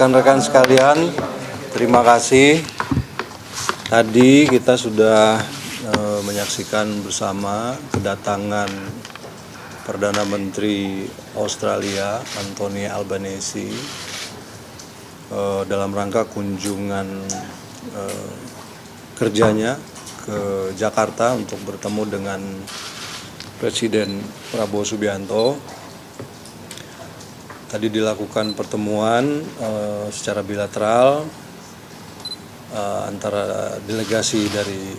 Rekan-rekan sekalian, terima kasih. Tadi kita sudah menyaksikan bersama kedatangan Perdana Menteri Australia Anthony Albanese dalam rangka kunjungan kerjanya ke Jakarta untuk bertemu dengan Presiden Prabowo Subianto. Tadi dilakukan pertemuan secara bilateral antara delegasi dari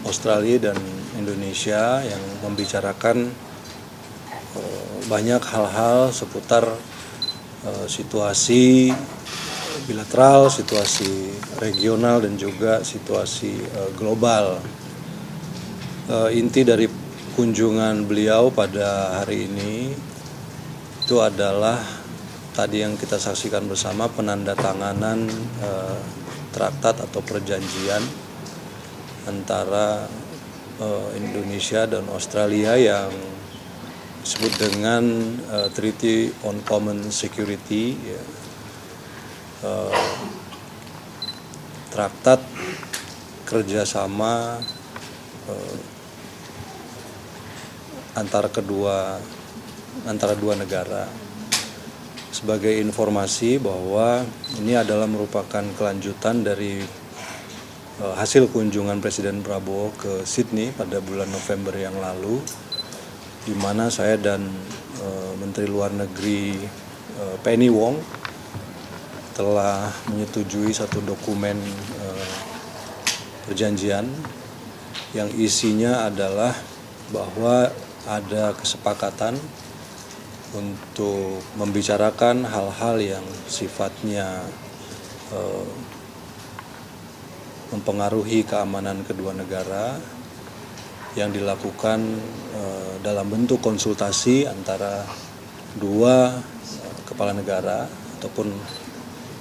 Australia dan Indonesia yang membicarakan banyak hal-hal seputar situasi bilateral, situasi regional dan juga situasi global. Inti dari kunjungan beliau pada hari ini itu adalah tadi yang kita saksikan bersama, penandatanganan traktat atau perjanjian antara Indonesia dan Australia yang disebut dengan Treaty on Common Security, traktat kerjasama antara dua negara. Sebagai informasi bahwa ini adalah merupakan kelanjutan dari hasil kunjungan Presiden Prabowo ke Sydney pada bulan November yang lalu, di mana saya dan Menteri Luar Negeri Penny Wong telah menyetujui satu dokumen perjanjian yang isinya adalah bahwa ada kesepakatan untuk membicarakan hal-hal yang sifatnya mempengaruhi keamanan kedua negara yang dilakukan dalam bentuk konsultasi antara dua kepala negara ataupun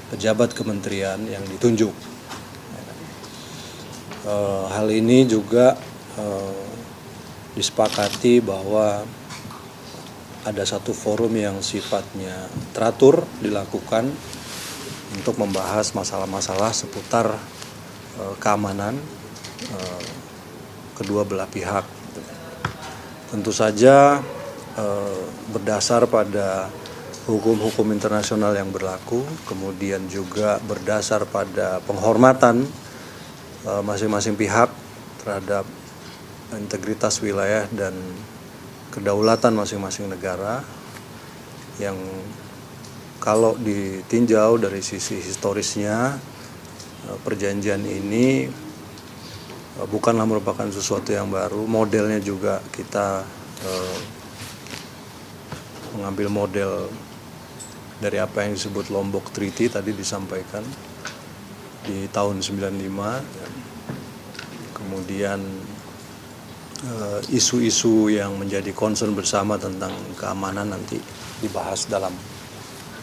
pejabat kementerian yang ditunjuk. Hal ini juga disepakati bahwa ada satu forum yang sifatnya teratur dilakukan untuk membahas masalah-masalah seputar keamanan kedua belah pihak. Tentu saja berdasar pada hukum-hukum internasional yang berlaku, kemudian juga berdasar pada penghormatan masing-masing pihak terhadap integritas wilayah dan kedaulatan masing-masing negara, yang kalau ditinjau dari sisi historisnya, perjanjian ini bukanlah merupakan sesuatu yang baru. Modelnya juga kita mengambil model dari apa yang disebut Lombok Treaty tadi disampaikan di tahun 95. Kemudian isu-isu yang menjadi concern bersama tentang keamanan nanti dibahas dalam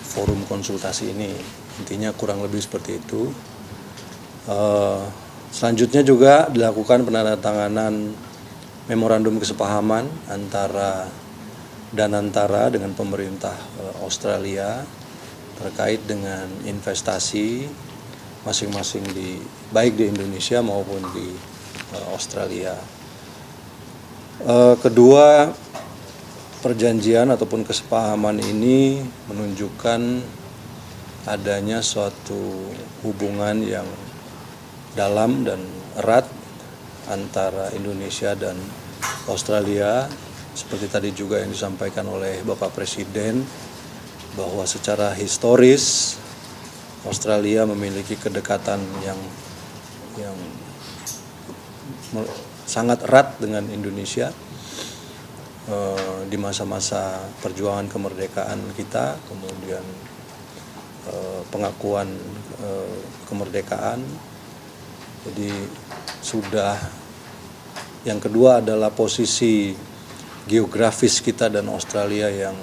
forum konsultasi ini. Intinya kurang lebih seperti itu. Selanjutnya juga dilakukan penandatanganan memorandum kesepahaman antara Danantara dengan pemerintah Australia terkait dengan investasi masing-masing baik di Indonesia maupun di Australia. Kedua perjanjian ataupun kesepahaman ini menunjukkan adanya suatu hubungan yang dalam dan erat antara Indonesia dan Australia, seperti tadi juga yang disampaikan oleh Bapak Presiden, bahwa secara historis Australia memiliki kedekatan yang sangat erat dengan Indonesia di masa-masa perjuangan kemerdekaan kita, kemudian pengakuan kemerdekaan. Jadi sudah, yang kedua adalah posisi geografis kita dan Australia yang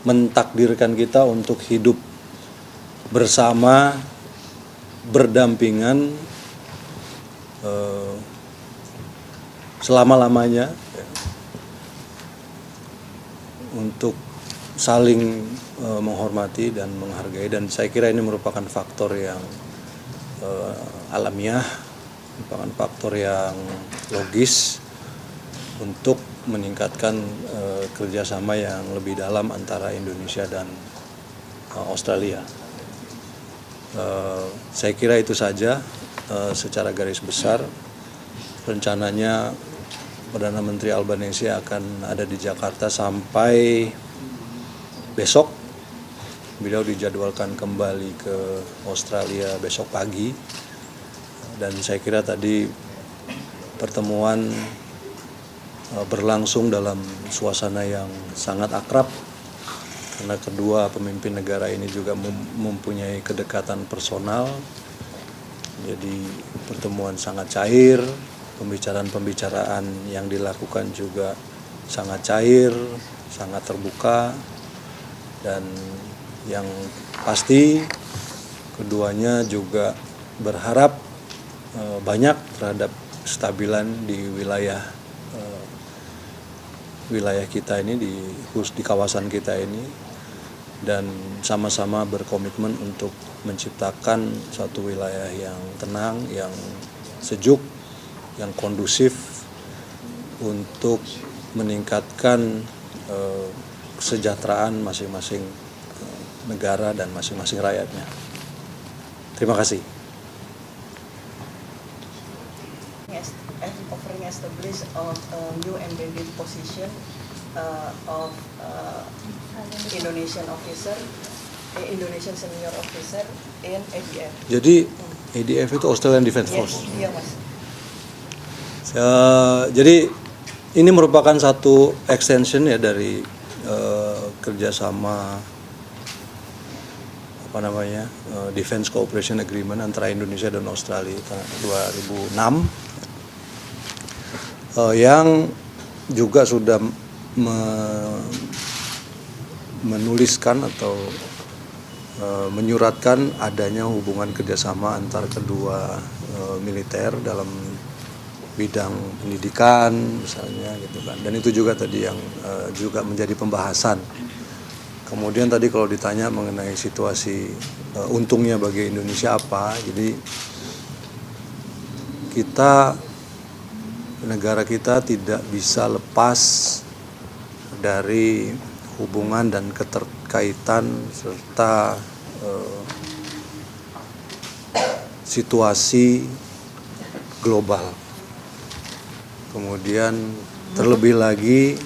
mentakdirkan kita untuk hidup bersama, berdampingan selama-lamanya, untuk saling menghormati dan menghargai, dan saya kira ini merupakan faktor yang alamiah, merupakan faktor yang logis untuk meningkatkan kerjasama yang lebih dalam antara Indonesia dan Australia. Saya kira itu saja secara garis besar. Rencananya Perdana Menteri Albanese akan ada di Jakarta sampai besok. Beliau dijadwalkan kembali ke Australia besok pagi, dan saya kira tadi pertemuan berlangsung dalam suasana yang sangat akrab, karena kedua pemimpin negara ini juga mempunyai kedekatan personal. Jadi pertemuan sangat cair, pembicaraan yang dilakukan juga sangat cair, sangat terbuka, dan yang pasti keduanya juga berharap banyak terhadap kestabilan di wilayah kita ini, di kawasan kita ini, dan sama-sama berkomitmen untuk menciptakan suatu wilayah yang tenang, yang sejuk, yang kondusif untuk meningkatkan kesejahteraan masing-masing negara dan masing-masing rakyatnya. Terima kasih. Offering establish of new embedded position of Indonesian officer, Indonesian senior officer in ADF. Jadi ADF itu Australian Defence Force. Iya, Mas. Jadi ini merupakan satu extension ya dari kerjasama Defense Cooperation Agreement antara Indonesia dan Australia tahun 2006, yang juga sudah menuliskan atau menyuratkan adanya hubungan kerjasama antar kedua militer dalam bidang pendidikan misalnya gitu kan, dan itu juga tadi yang juga menjadi pembahasan. Kemudian tadi kalau ditanya mengenai situasi untungnya bagi Indonesia apa, jadi negara kita tidak bisa lepas dari hubungan dan keterkaitan serta situasi global. Kemudian terlebih lagi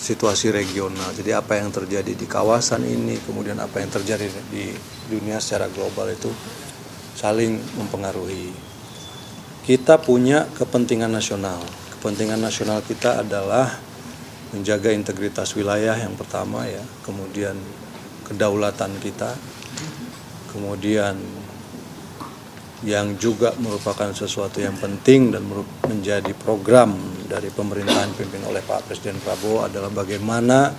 situasi regional. Jadi apa yang terjadi di kawasan ini, kemudian apa yang terjadi di dunia secara global itu saling mempengaruhi. Kita punya kepentingan nasional. Kepentingan nasional kita adalah menjaga integritas wilayah yang pertama ya, kemudian kedaulatan kita, kemudian yang juga merupakan sesuatu yang penting dan menjadi program dari pemerintahan dipimpin oleh Pak Presiden Prabowo adalah bagaimana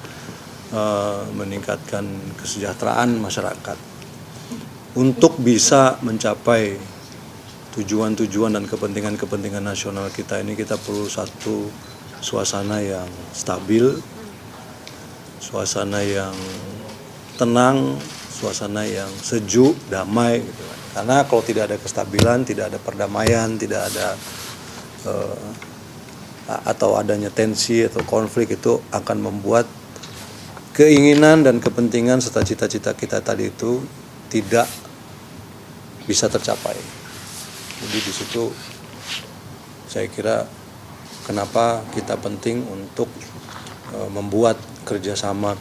meningkatkan kesejahteraan masyarakat. Untuk bisa mencapai tujuan-tujuan dan kepentingan-kepentingan nasional kita ini, kita perlu satu suasana yang stabil, suasana yang tenang, suasana yang sejuk, damai gitu kan. Karena kalau tidak ada kestabilan, tidak ada perdamaian, tidak ada atau adanya tensi atau konflik, itu akan membuat keinginan dan kepentingan serta cita-cita kita tadi itu tidak bisa tercapai. Jadi di situ saya kira kenapa kita penting untuk membuat kerjasama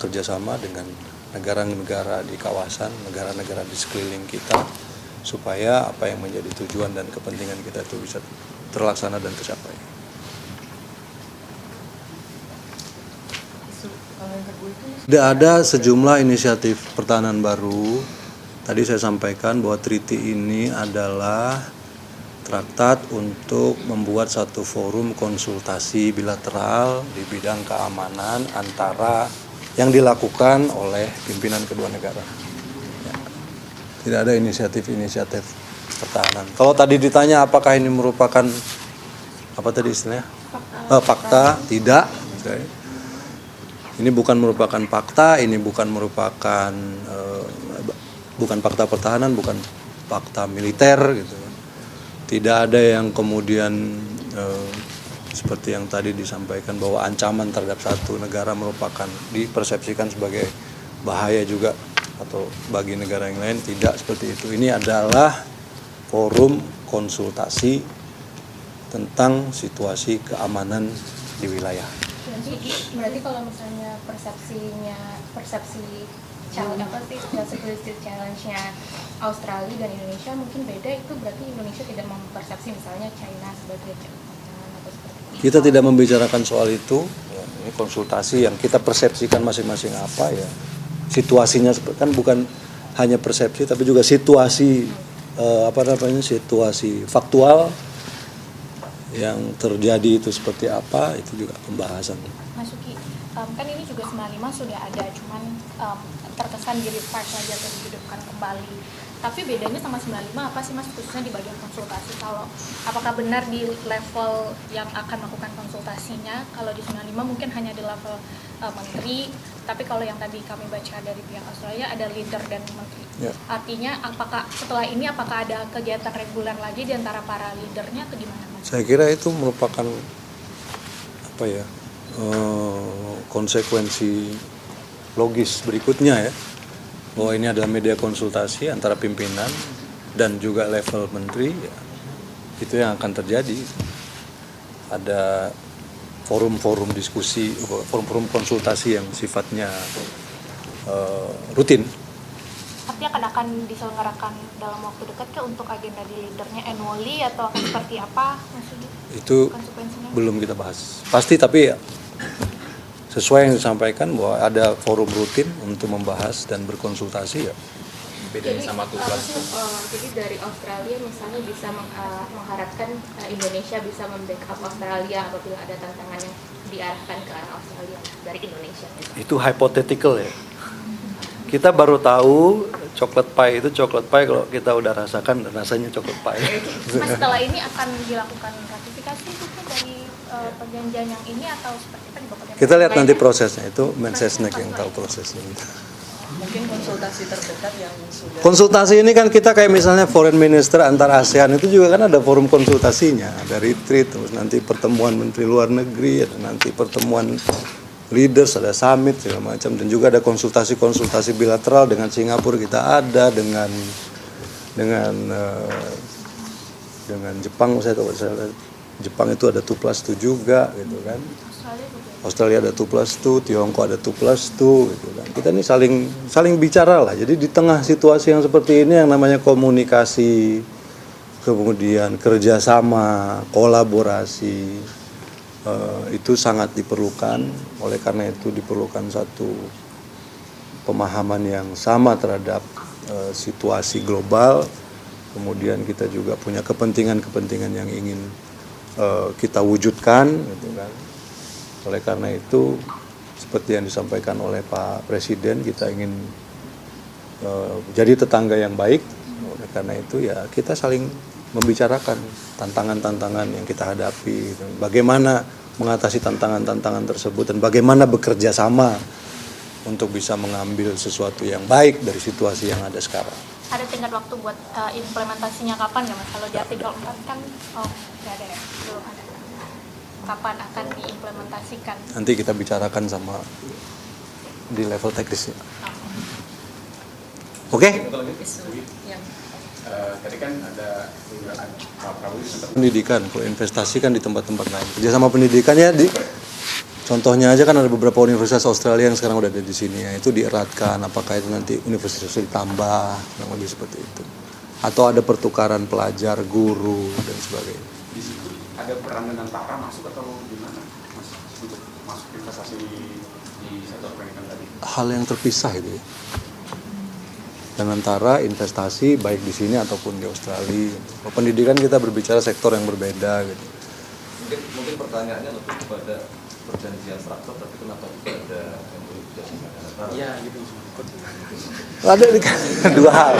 dengan negara-negara di kawasan, negara-negara di sekeliling kita, supaya apa yang menjadi tujuan dan kepentingan kita itu bisa terlaksana dan tercapai. Tidak ada sejumlah inisiatif pertahanan baru. Tadi saya sampaikan bahwa treaty ini adalah traktat untuk membuat satu forum konsultasi bilateral di bidang keamanan antara yang dilakukan oleh pimpinan kedua negara. Tidak ada inisiatif pertahanan. Kalau tadi ditanya apakah ini merupakan apa tadi istilahnya? Fakta, tidak. Ini bukan merupakan fakta, ini bukan merupakan bukan fakta pertahanan, bukan fakta militer gitu. Tidak ada yang kemudian seperti yang tadi disampaikan bahwa ancaman terhadap satu negara merupakan dipersepsikan sebagai bahaya juga atau bagi negara yang lain, tidak seperti itu. Ini adalah forum konsultasi tentang situasi keamanan di wilayah. Berarti kalau misalnya persepsi security challenge-nya Australia dan Indonesia mungkin beda, itu berarti Indonesia tidak mempersepsi misalnya China sebagai ancaman atau seperti itu. Kita tidak membicarakan soal itu, ya, ini konsultasi yang kita persepsikan masing-masing apa ya. Situasinya kan bukan hanya persepsi tapi juga situasi situasi faktual yang terjadi itu seperti apa, itu juga pembahasan. Mas Uki, kan ini juga 95 sudah ada, cuman terkesan di refresh saja atau dihidupkan kembali. Tapi bedanya sama 95 apa sih Mas, khususnya di bagian konsultasi? Kalau apakah benar di level yang akan melakukan konsultasinya, kalau di 95 mungkin hanya di level menteri, tapi kalau yang tadi kami baca dari pihak Australia ada leader dan menteri. Ya. Artinya apakah setelah ini apakah ada kegiatan reguler lagi di antara para leadernya atau gimana Mas? Saya kira itu merupakan konsekuensi logis berikutnya ya, bahwa ini adalah media konsultasi antara pimpinan dan juga level menteri ya, itu yang akan terjadi. Ada forum-forum diskusi, forum-forum konsultasi yang sifatnya rutin. Artinya akan diselenggarakan dalam waktu dekat ke untuk agenda di leadernya annually atau akan seperti apa maksudnya? Itu belum kita bahas. Pasti, tapi ya, sesuai yang disampaikan bahwa ada forum rutin untuk membahas dan berkonsultasi ya. Bedanya sama tugas. Jadi dari Australia misalnya bisa mengharapkan Indonesia bisa membackup Australia apabila ada tantangan yang diarahkan ke arah Australia dari Indonesia. Itu hypothetical ya. Kita baru tahu coklat pie itu coklat pie kalau kita udah rasakan rasanya coklat pie. Mas, setelah ini akan dilakukan ratifikasi juga dari perjanjian yang ini atau seperti apa? Kita lihat nanti prosesnya, itu Mensesnek yang tahu prosesnya. Mungkin konsultasi terdekat yang sudah. Konsultasi ini kan kita kayak misalnya foreign minister antar ASEAN itu juga kan ada forum konsultasinya, ada retreat, terus nanti pertemuan menteri luar negeri, ada nanti pertemuan leaders, ada summit segala macam, dan juga ada konsultasi bilateral dengan Singapura, kita ada dengan Jepang, saya tahu Jepang itu ada 2+2 juga gitu kan. Australia ada 2+2, Tiongkok ada 2+2 gitu kan. Kita ini saling bicara lah. Jadi di tengah situasi yang seperti ini yang namanya komunikasi, kemudian kerjasama, kolaborasi, itu sangat diperlukan. Oleh karena itu diperlukan satu pemahaman yang sama terhadap situasi global. Kemudian kita juga punya kepentingan yang ingin kita wujudkan gitu kan. Oleh karena itu seperti yang disampaikan oleh Pak Presiden, kita ingin jadi tetangga yang baik. Oleh karena itu ya kita saling membicarakan tantangan-tantangan yang kita hadapi, bagaimana mengatasi tantangan-tantangan tersebut dan bagaimana bekerja sama untuk bisa mengambil sesuatu yang baik dari situasi yang ada sekarang. Ada tingkat waktu buat implementasinya kapan nggak Mas? Kalau di artikel 4 kan nggak ada ya, belum ada. Kapan akan diimplementasikan? Nanti kita bicarakan sama di level teknisnya. Oke? Tadi kan ada Pak Prabowo sempat pendidikan, kalau investasi kan di tempat-tempat lain. Kerjasama pendidikannya contohnya aja kan ada beberapa universitas Australia yang sekarang udah ada di sini ya, itu dieratkan. Apakah itu nanti universitas ditambah, yang lebih seperti itu, atau ada pertukaran pelajar, guru dan sebagainya. di situ ada peran tentara masuk atau gimana Mas untuk masuk investasi di sektor pendidikan tadi? Hal yang terpisah itu ya. Dan antara investasi baik di sini ataupun di Australia. Pendidikan kita berbicara sektor yang berbeda gitu. Mungkin pertanyaannya lebih kepada perjanjian traktor, tapi kenapa tidak ada yang berbicara? Iya gitu. Ada dua hal.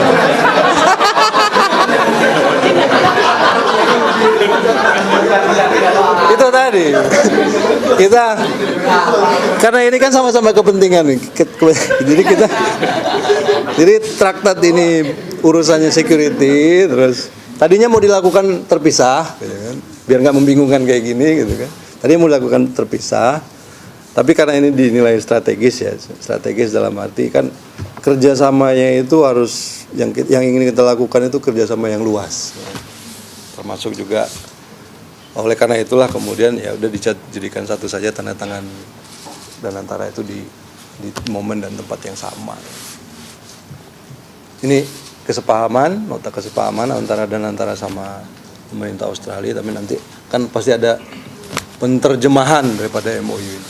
Itu tadi. Kita karena ini kan sama-sama kepentingan nih. Jadi traktat ini urusannya security, terus tadinya mau dilakukan terpisah, gitu kan, biar nggak membingungkan kayak gini, gitu kan. Tadinya mau dilakukan terpisah, tapi karena ini dinilai strategis ya, strategis dalam arti kan kerjasamanya itu harus yang ingin kita lakukan itu kerjasama yang luas, termasuk juga oleh karena itulah kemudian ya udah dijadikan satu saja tanda tangan dan antara itu di momen dan tempat yang sama. Ini kesepahaman, nota kesepahaman antara sama pemerintah Australia, tapi nanti kan pasti ada penerjemahan daripada MOU ini.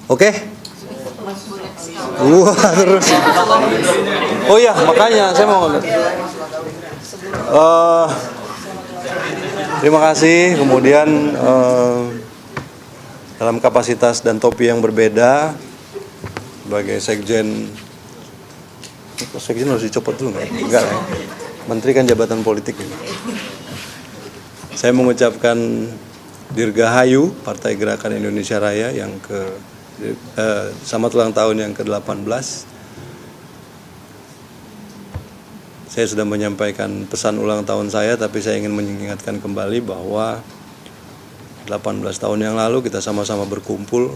Oke? Wah, terus. Oh iya, makanya saya mau terima kasih. Kemudian dalam kapasitas dan topi yang berbeda sebagai sekjen harus dicopot dulu nggak? Enggak lah. Menteri kan jabatan politik ini. Saya mengucapkan Dirgahayu Partai Gerakan Indonesia Raya yang selamat ulang tahun yang ke-18. Saya sudah menyampaikan pesan ulang tahun saya, tapi saya ingin mengingatkan kembali bahwa 18 tahun yang lalu kita sama-sama berkumpul,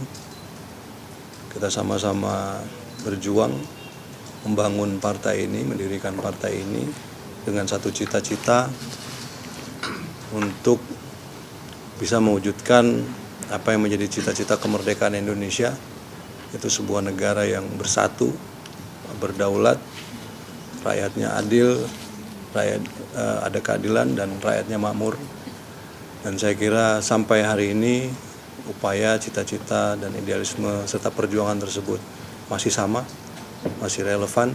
kita sama-sama berjuang membangun partai ini, mendirikan partai ini dengan satu cita-cita untuk bisa mewujudkan apa yang menjadi cita-cita kemerdekaan Indonesia, itu sebuah negara yang bersatu, berdaulat, rakyatnya adil, ada keadilan dan rakyatnya makmur. Dan saya kira sampai hari ini upaya, cita-cita dan idealisme serta perjuangan tersebut masih sama, masih relevan,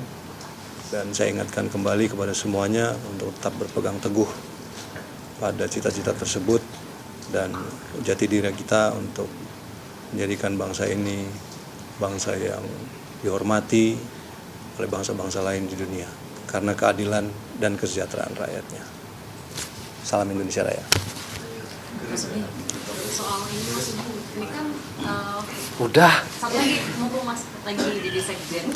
dan saya ingatkan kembali kepada semuanya untuk tetap berpegang teguh pada cita-cita tersebut dan jati diri kita untuk menjadikan bangsa ini bangsa yang dihormati oleh bangsa-bangsa lain di dunia karena keadilan dan kesejahteraan rakyatnya. Salam Indonesia Raya. Soal ini Mas, ini kan Udah. satu lagi mumpung Mas lagi jadi sekjen.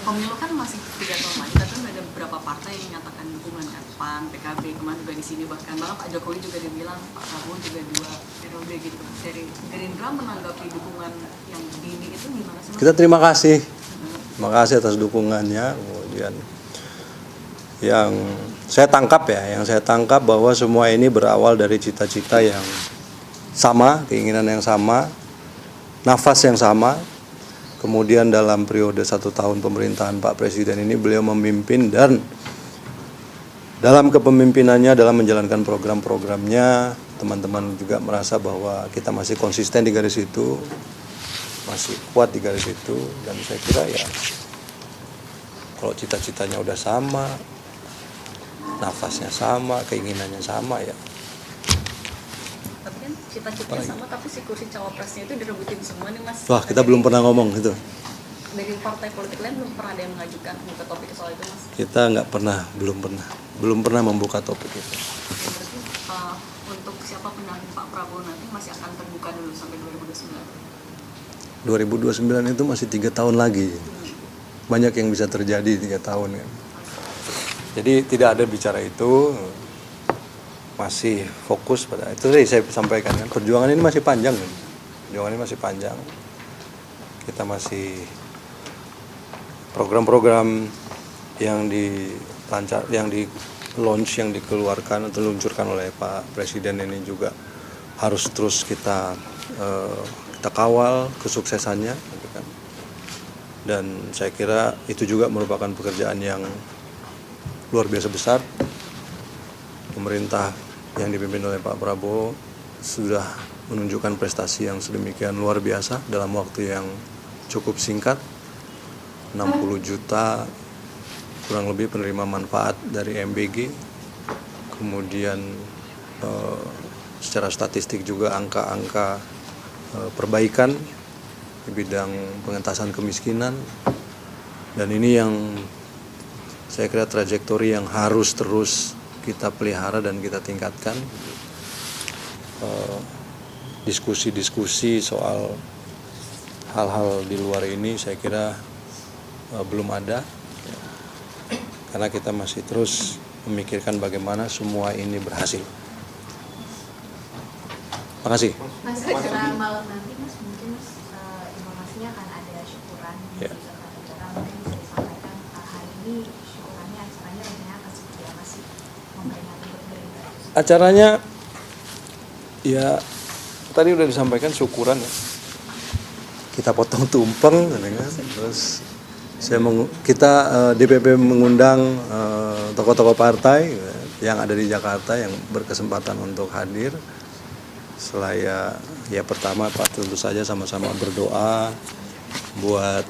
Pemilu kan masih 3 tahun lagi, tapi ada beberapa partai yang menyatakan dukungan kan, PAN, PKB, kemarin juga di sini bahkan Pak Jokowi juga dibilang Pak Prabowo juga 2 periode gitu. Dari Gerindra menanggapi dukungan yang dini itu gimana sih Mas? Kita terima kasih. Terima kasih atas dukungannya. Kemudian yang saya tangkap bahwa semua ini berawal dari cita-cita yang sama, keinginan yang sama, nafas yang sama. Kemudian dalam periode 1 tahun pemerintahan Pak Presiden ini beliau memimpin, dan dalam kepemimpinannya, dalam menjalankan program-programnya, teman-teman juga merasa bahwa kita masih konsisten di garis itu, masih kuat di garis itu. Dan saya kira ya kalau cita-citanya udah sama, nafasnya sama, keinginannya sama, ya Tapi kan cita-citanya sama, tapi si kursi cawapresnya itu direbutin semua nih Mas. wah, kita belum pernah ngomong itu. Dari partai politik lain belum pernah ada yang mengajukan buka topik soal itu Mas. Kita belum pernah membuka topik itu. Berarti untuk siapa pendamping Pak Prabowo nanti masih akan terbuka dulu sampai 2029. 2029 itu masih 3 tahun lagi. Banyak yang bisa terjadi 3 tahun kan. Jadi tidak ada bicara itu, masih fokus pada itu. Tadi saya sampaikan kan, perjuangan ini masih panjang kan. Perjuangan ini masih panjang. Kita masih program-program yang launch, yang dikeluarkan atau diluncurkan oleh Pak Presiden ini juga harus terus kita kawal kesuksesannya, gitu kan. Dan saya kira itu juga merupakan pekerjaan yang luar biasa besar. Pemerintah yang dipimpin oleh Pak Prabowo sudah menunjukkan prestasi yang sedemikian luar biasa dalam waktu yang cukup singkat. 60 juta kurang lebih penerima manfaat dari MBG. Kemudian secara statistik juga angka-angka perbaikan di bidang pengentasan kemiskinan. Dan ini yang saya kira trajektori yang harus terus kita pelihara dan kita tingkatkan. Diskusi-diskusi soal hal-hal di luar ini saya kira belum ada, karena kita masih terus memikirkan bagaimana semua ini berhasil. Terima kasih. Mas, acara malam nanti Mas, mungkin Mas, informasinya akan ada syukuran Ya. di acara, mungkin bisa disampaikan hari ini syukurannya acaranya rencananya akan seperti apa sih memperingati Gerindra? Acaranya ya tadi udah disampaikan syukuran ya. Kita potong tumpeng, gitu kan. Terus kita DPP mengundang tokoh-tokoh partai yang ada di Jakarta yang berkesempatan untuk hadir. Selaya ya pertama tentu saja sama-sama berdoa buat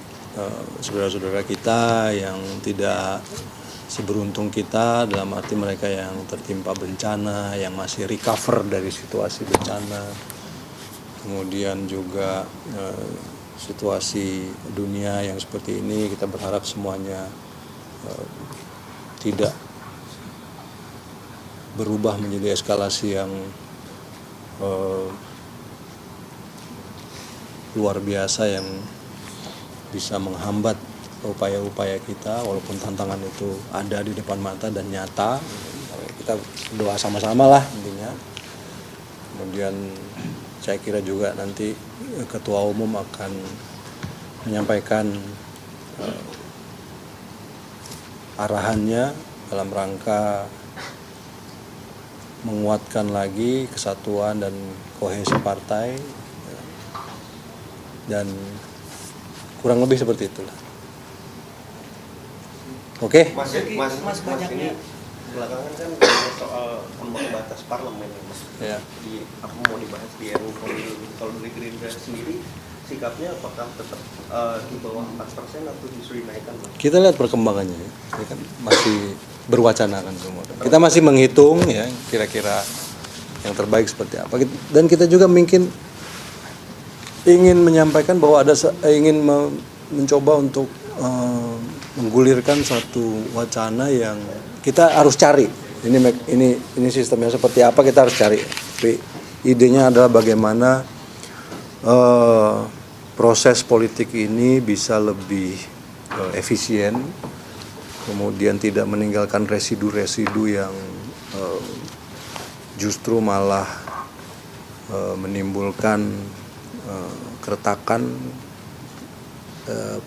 saudara-saudara kita yang tidak seberuntung kita, dalam arti mereka yang tertimpa bencana, yang masih recover dari situasi bencana. Kemudian juga situasi dunia yang seperti ini, kita berharap semuanya tidak berubah menjadi eskalasi yang luar biasa yang bisa menghambat upaya-upaya kita, walaupun tantangan itu ada di depan mata dan nyata. Kita doa sama-sama lah intinya. Kemudian saya kira juga nanti Ketua Umum akan menyampaikan arahannya dalam rangka menguatkan lagi kesatuan dan kohesi partai, dan kurang lebih seperti itulah. Oke? Mas banyaknya belakangan kan soal ambang batas parlemen ya Mas. Ya. Apa mau dibahas di RUU Pemilu? Kalau dari Gerindra sendiri sikapnya apakah tetap di bawah 4% atau justru dinaikkan Mas? Kita lihat perkembangannya ya. Ini kan masih berwacana kan semua. Kita masih menghitung ya kira-kira yang terbaik seperti apa. Dan kita juga mungkin ingin menyampaikan bahwa ingin mencoba untuk menggulirkan suatu wacana yang kita harus cari. Ini sistemnya seperti apa, kita harus cari. Tapi idenya adalah bagaimana proses politik ini bisa lebih efisien, kemudian tidak meninggalkan residu-residu yang justru malah menimbulkan keretakan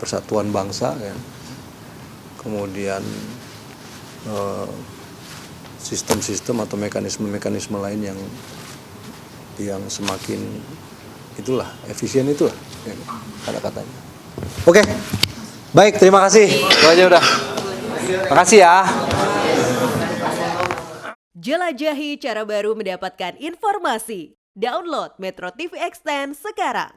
persatuan bangsa kan. Kemudian sistem-sistem atau mekanisme-mekanisme lain yang semakin itulah efisien itulah ya, kata-katanya. Oke. Baik, terima kasih. Itu aja udah. Makasih ya. Jelajahi cara baru mendapatkan informasi. Download Metro TV Extend sekarang.